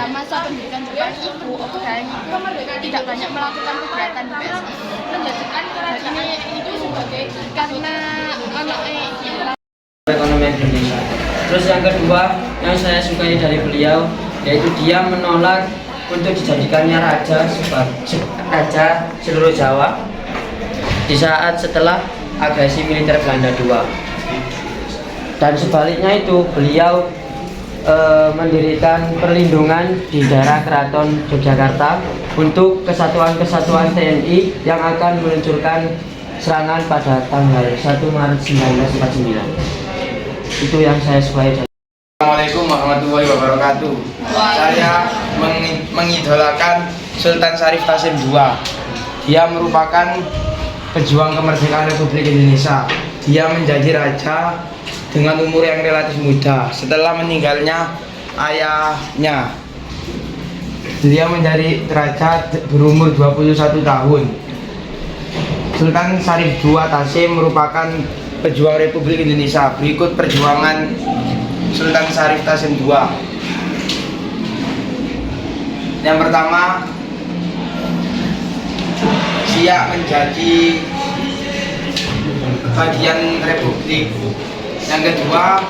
dalam masa pendidikan Jepang itu dan tidak banyak melakukan kegiatan di PSI, menjadikan kerajaan itu sebagai karena perekonomian Indonesia. Terus yang kedua yang saya sukai dari beliau yaitu dia menolak untuk dijadikannya raja seluruh Jawa di saat setelah agresi militer Belanda II. Dan sebaliknya itu beliau mendirikan perlindungan di daerah Keraton Yogyakarta untuk kesatuan-kesatuan TNI yang akan meluncurkan serangan pada tanggal 1 Maret 1949. Itu yang saya sukai. Assalamualaikum warahmatullahi wabarakatuh. Saya mengidolakan Sultan Syarif Qasim II. Dia merupakan pejuang kemerdekaan Republik Indonesia. Dia menjadi raja dengan umur yang relatif muda setelah meninggalnya ayahnya. Dia menjadi raja berumur 21 tahun. Sultan Syarif II Qasim merupakan pejuang Republik Indonesia. Berikut perjuangan Sultan Syarif Qasim II. Yang pertama, siap menjadi bagian Republik. Yang kedua,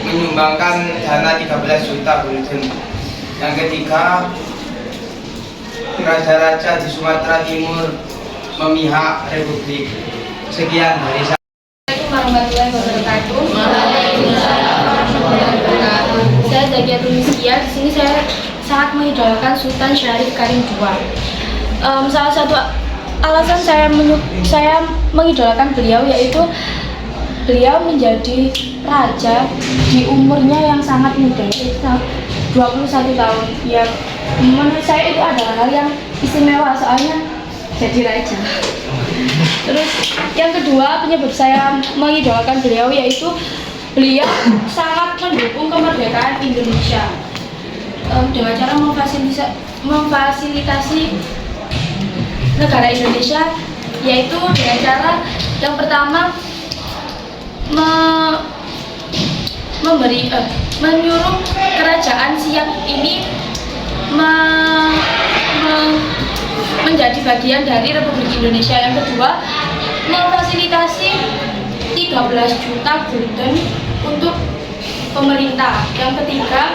menyumbangkan dana 13 juta gulden. Yang ketiga, raja-raja di Sumatera Timur memihak Republik. Sekian dari saya. Assalamualaikum warahmatullahi wabarakatuh. Saya Zakiatul Miskia. Di sini saya sangat mengidolakan Sultan Syarif Karim II. Salah satu alasan saya mengidolakan beliau yaitu beliau menjadi raja di umurnya yang sangat muda, 21 tahun. Yang menurut saya itu adalah hal yang istimewa soalnya jadi raja. Terus yang kedua penyebab saya mengidolakan beliau yaitu beliau sangat mendukung kemerdekaan Indonesia dengan cara memfasilitasi negara Indonesia, yaitu dengan cara yang pertama menyuruh kerajaan Siak ini menjadi bagian dari Republik Indonesia. Yang kedua, memfasilitasi 13 juta gulden untuk pemerintah. Yang ketiga,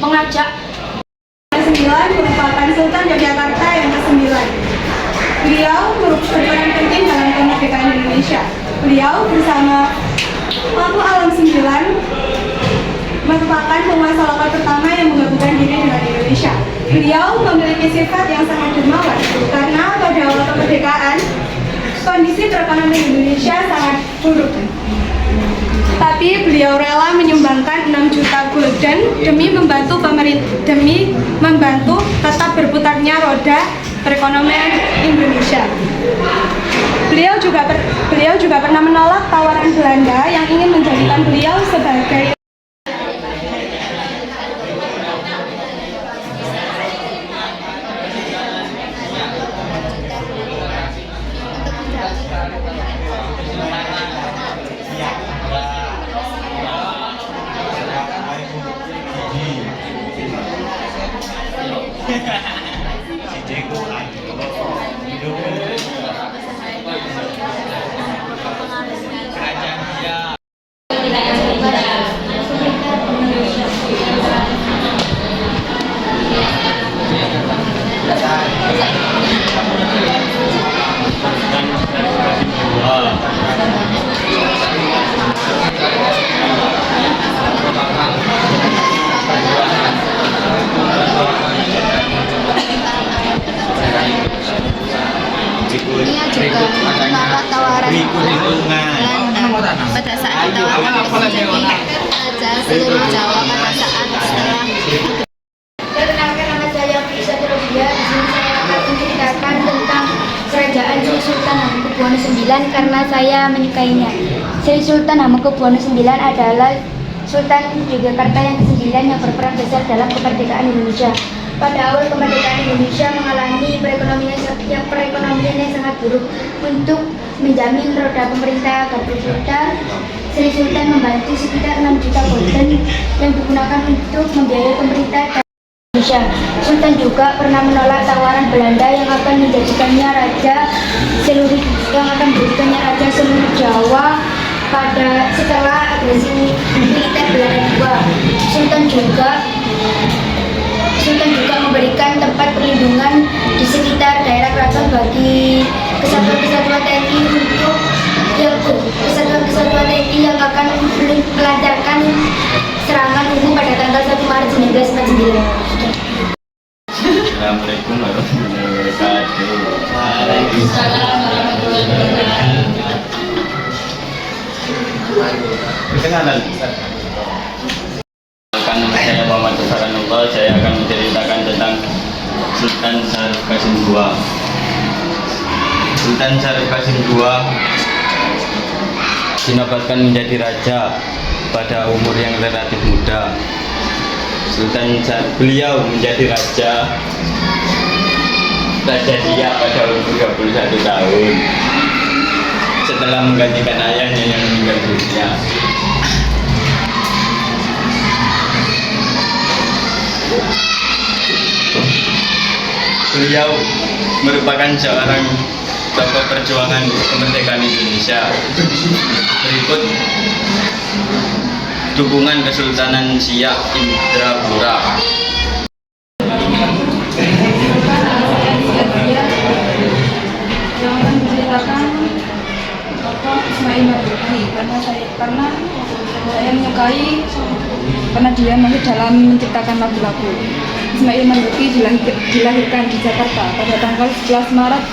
mengajak 9 merupakan Sultan Yogyakarta yang ke-9. Beliau berperan penting dalam kemerdekaan Indonesia. Beliau bersama Matu Alam 9 merupakan penguasa lokal pertama yang menggabungkan diri dengan Indonesia. Beliau memiliki sifat yang sangat dermawan karena pada awal kemerdekaan kondisi perekonomian Indonesia sangat buruk. Tapi beliau rela menyumbangkan 6 juta gulden demi membantu tetap berputarnya roda perekonomian Indonesia. Beliau juga pernah menolak tawaran Belanda yang ingin menjadikan beliau sebagai menolak tawaran Belanda pada saat ditawarkan raja seluruh Jawa pada saat setelah. Perkenalkan, nama saya Fisa Terobia. Di sini saya akan menceritakan tentang kerajaan Sri Sultan Hamengkubuwono IX karena saya menyukainya. Sri Sultan Hamengkubuwono IX adalah Sultan Yogyakarta yang ke-9 yang berperan besar dalam kemerdekaan Indonesia. Pada awal kemerdekaan Indonesia mengalami perekonomian yang sangat buruk. Untuk menjamin roda pemerintah agar berputar, Sri Sultan membantu sekitar 6 juta golden yang digunakan untuk membiayai pemerintah Indonesia. Sultan juga pernah menolak tawaran Belanda yang akan menjadikannya seluruh Jawa setelah agresi militer Belanda II. Sultan juga memberikan tempat perlindungan di sekitar daerah keraton bagi kesatuan-kesatuan TNI yang akan melancarkan serangan umum pada tanggal 1 Maret 1949. Assalamualaikum warahmatullahi wabarakatuh. Waalaikumsalam warahmatullahi wabarakatuh. Perkenalan. Nama saya Muhammad Saranullah. Saya akan menceritakan tentang Sultan Syarif Qasim II. Sultan Syarif Qasim II dinobatkan menjadi raja pada umur yang relatif muda. Beliau menjadi raja Siak pada umur 21 tahun setelah menggantikan ayahnya yang meninggal dunia. Beliau merupakan seorang tokoh perjuangan kemerdekaan Indonesia. Berikut dukungan Kesultanan Siak Indrapura. Yang akan menceritakan tokoh Ismail Marzuki karena saya menyukai karena dia mahir dalam menciptakan lagu-lagu. Ismail Marzuki dilahirkan di Jakarta pada tanggal 11 Maret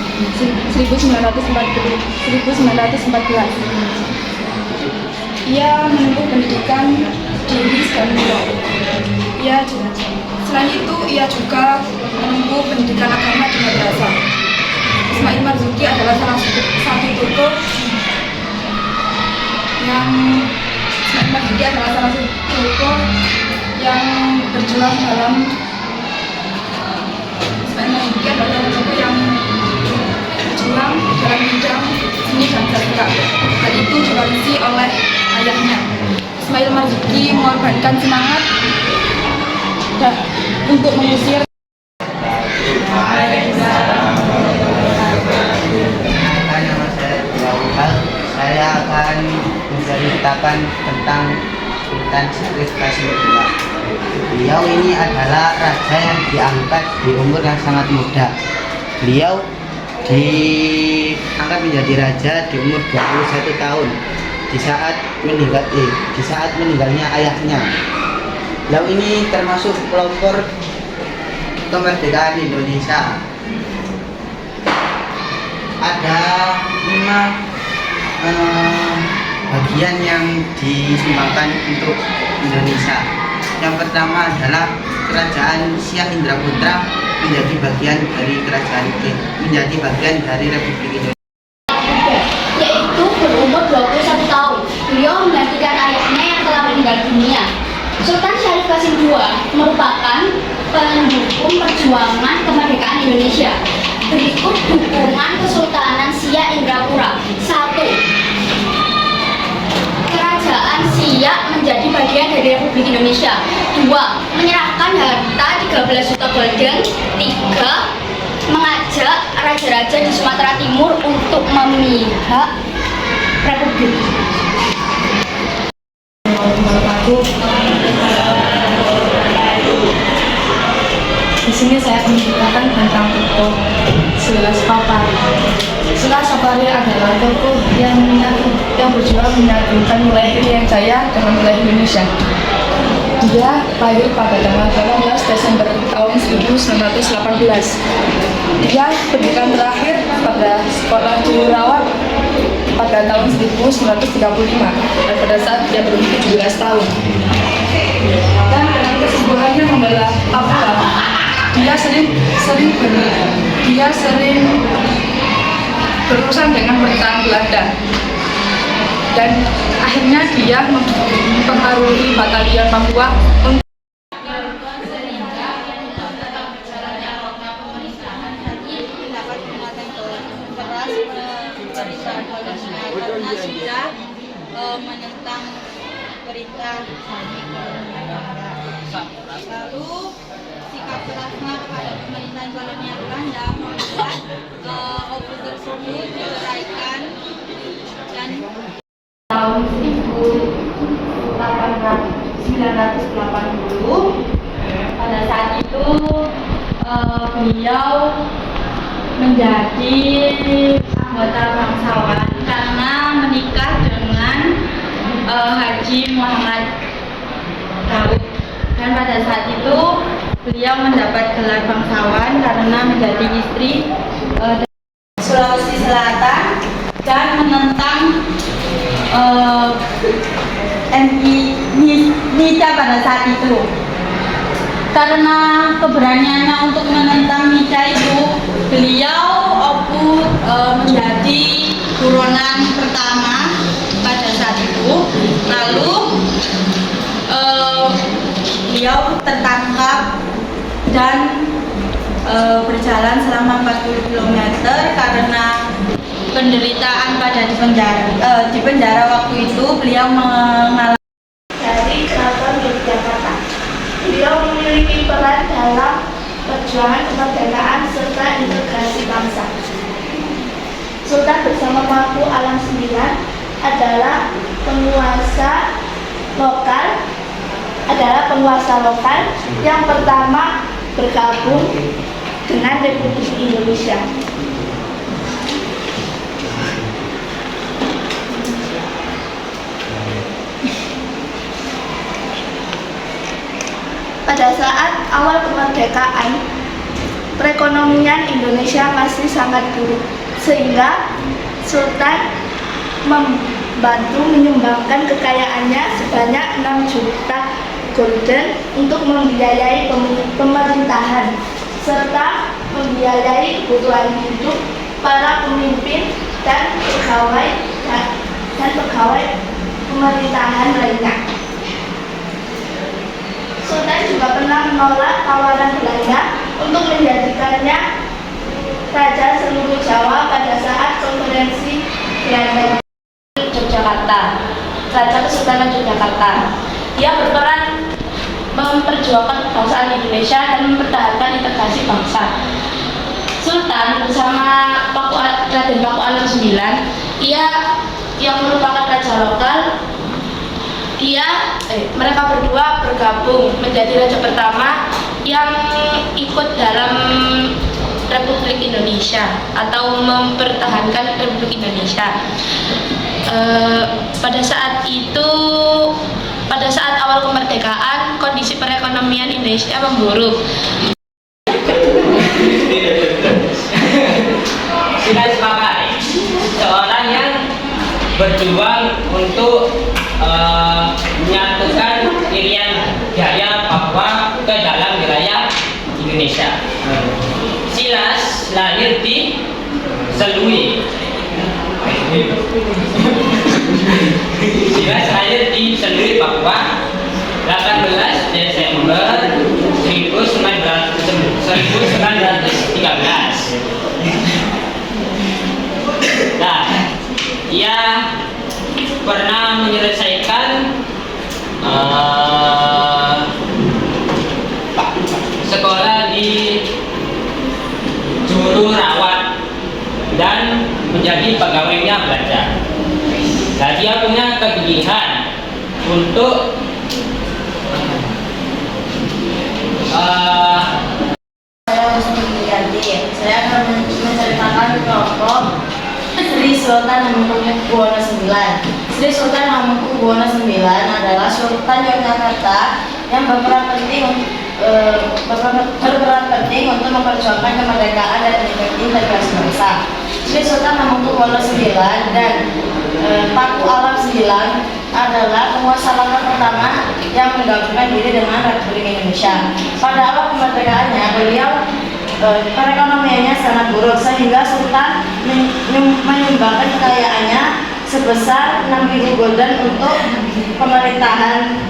1914. Ia menempuh pendidikan di Inggris dan New York. Selain itu, ia juga menempuh pendidikan agama di madrasah. Ismail Marzuki adalah salah satu tokoh yang berjuang dalam bidang seni dan sastra. Hal itu diwarisi oleh ayahnya. Ismail Marzuki mengorbankan semangat untuk mengusir. Nama saya Bilal. Saya akan menceritakan tentang Sultan Syarif Qasim II. Beliau ini adalah raja yang diangkat di umur yang sangat muda. Beliau diangkat menjadi raja di umur 21 tahun di saat meninggalnya ayahnya. Beliau ini termasuk pelopor kemerdekaan Indonesia. Ada 5 bagian yang disumbangkan untuk Indonesia. Yang pertama adalah Kerajaan Siak Indraputra menjadi bagian dari Republik Indonesia. Yaitu berumur 21 tahun. Beliau menggantikan ayahnya yang telah meninggal dunia. Sultan Syarif Qasim II merupakan pendukung perjuangan kemerdekaan Indonesia. Berikut dukungan Kesultanan Siak Indrapura. 1. Kerajaan Siak menjadi bagian dari Republik Indonesia. 2. Menyerahkan harta 13 juta golden. 3. Mengajak raja-raja di Sumatera Timur untuk memihak Republik. Di sini saya menceritakan tentang tokoh Sila Sapari. Sila Sapari adalah tokoh yang berjuang menyatukan wilayah Irian Jaya dengan wilayah Indonesia. Dia lahir pada tanggal 18 Desember tahun 1918. Dia pendidikan terakhir pada sekolah Jururawat pada tahun 1935 dan pada saat dia berumur 17 tahun. Dan dengan kesibukannya membela Papua, dia sering berurusan dengan pemerintahan Belanda. Dan akhirnya dia mempengaruhi batalion Papua untuk menentang perintah Jami kolonial Belanda. Lalu sikap kerasnya kepada pemerintahan kolonial Belanda membuat Opu tersebut diceraikan dan tahun 1980 pada saat itu beliau menjadi anggota bangsawan karena menikah dengan Haji Muhammad Daud, dan pada saat itu beliau mendapat gelar bangsawan karena menjadi istri Sulawesi Selatan dan menentang Nica pada saat itu. Karena keberaniannya untuk menentang Nica itu, beliau Opu menjadi buronan pertama pada saat itu. Lalu beliau tertangkap dan berjalan selama 40 km karena penderitaan pada di penjara waktu itu. Beliau mengalami dari Keraton Yogyakarta. Beliau memiliki peran dalam perjuangan kemerdekaan serta integrasi bangsa. Sultan bersama Paku Alam IX adalah penguasa lokal yang pertama bergabung dengan Republik Indonesia. Pada saat awal kemerdekaan, perekonomian Indonesia masih sangat buruk, sehingga Sultan membantu menyumbangkan kekayaannya sebanyak 6 juta gulden untuk membiayai pemerintahan serta membiayai kebutuhan hidup para pemimpin dan pegawai pemerintahan lainnya. Sultan juga pernah menolak tawaran Belanda untuk menjadikannya raja seluruh Jawa pada saat konferensi Belanda Yogyakarta, Raja Kesultanan Yogyakarta. Dia berperan memperjuangkan kebangsaan Indonesia dan mempertahankan integrasi bangsa. Sultan bersama Raden Paku Alam IX, ia yang merupakan raja lokal, mereka berdua bergabung menjadi raja pertama yang ikut dalam Republik Indonesia atau mempertahankan Republik Indonesia. Pada saat awal kemerdekaan, kondisi perekonomian Indonesia memburuk. Sudah sepakat, seorang yang berjuang untuk menyatukan Irian Jaya Papua ke dalam wilayah Indonesia. Silas lahir di Selui. Silas lahir di Selui, Papua, 18 Desember 1913. Nah, ia pernah menyelesaikan sekolah di Juru Rawat dan menjadi pegawainya Belanda. Nah, dia punya kegigihan untuk Saya akan menceritakan tokoh Sri Sultan Hamengkubuwono IX. Sri Sultan Hamengkubuwono IX adalah Sultan Yogyakarta yang berperan penting untuk memperjuangkan kemerdekaan dan integrasi bangsa. Sri Sultan Hamengkubuwono IX dan Paku Alam IX adalah penguasa lokal pertama yang menggabungkan diri dengan Republik Indonesia. Pada awal kemerdekaannya, beliau perekonomiannya sangat buruk sehingga Sultan menyumbangkan kekayaannya sebesar 6.000 gulden untuk pemerintahan.